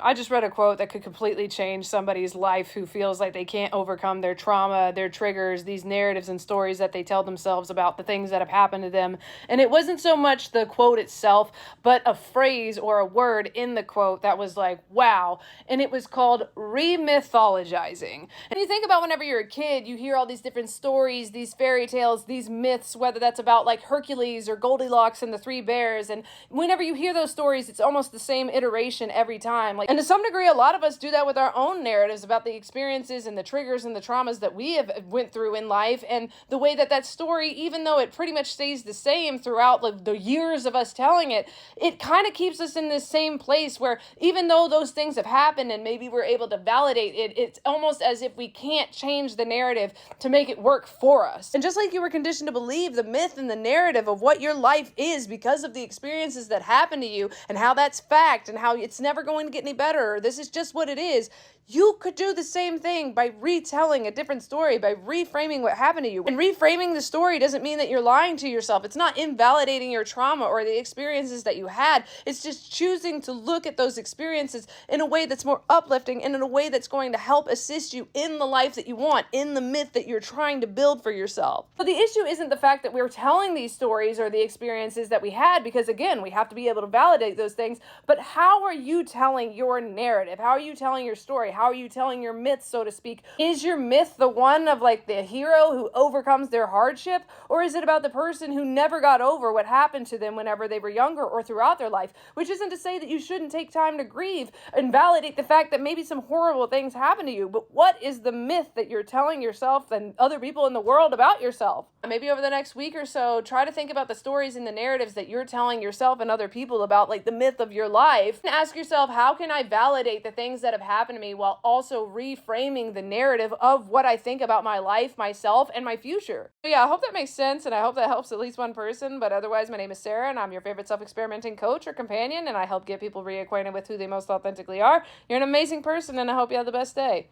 I just read a quote that could completely change somebody's life who feels like they can't overcome their trauma, their triggers, these narratives and stories that they tell themselves about the things that have happened to them. And it wasn't so much the quote itself, but a phrase or a word in the quote that was like, wow. And it was called remythologizing. And you think about whenever you're a kid, you hear all these different stories, these fairy tales, these myths, whether that's about like Hercules or Goldilocks and the Three Bears. And whenever you hear those stories, it's almost the same iteration every time. Like, and to some degree, a lot of us do that with our own narratives about the experiences and the triggers and the traumas that we have went through in life, and the way that that story, even though it pretty much stays the same throughout like the years of us telling it, it kind of keeps us in this same place where even though those things have happened and maybe we're able to validate it, it's almost as if we can't change the narrative to make it work for us. And just like you were conditioned to believe the myth and the narrative of what your life is because of the experiences that happen to you and how that's fact and how it's never going to get any better, or this is just what it is, you could do the same thing by retelling a different story, by reframing what happened to you. And reframing the story doesn't mean that you're lying to yourself. It's not invalidating your trauma or the experiences that you had. It's just choosing to look at those experiences in a way that's more uplifting and in a way that's going to help assist you in the life that you want, in the myth that you're trying to build for yourself. But the issue isn't the fact that we're telling these stories or the experiences that we had, because again, we have to be able to validate those things, but how are you telling your narrative? How are you telling your story? How are you telling your myth, so to speak? Is your myth the one of like the hero who overcomes their hardship? Or is it about the person who never got over what happened to them whenever they were younger or throughout their life? Which isn't to say that you shouldn't take time to grieve and validate the fact that maybe some horrible things happened to you, but what is the myth that you're telling yourself and other people in the world about yourself? Maybe over the next week or so, try to think about the stories and the narratives that you're telling yourself and other people about like the myth of your life, and ask yourself, how can I validate the things that have happened to me while also reframing the narrative of what I think about my life, myself, and my future? So yeah, I hope that makes sense, and I hope that helps at least one person. But otherwise, my name is Sarah, and I'm your favorite self-experimenting coach or companion, and I help get people reacquainted with who they most authentically are. You're an amazing person, and I hope you have the best day.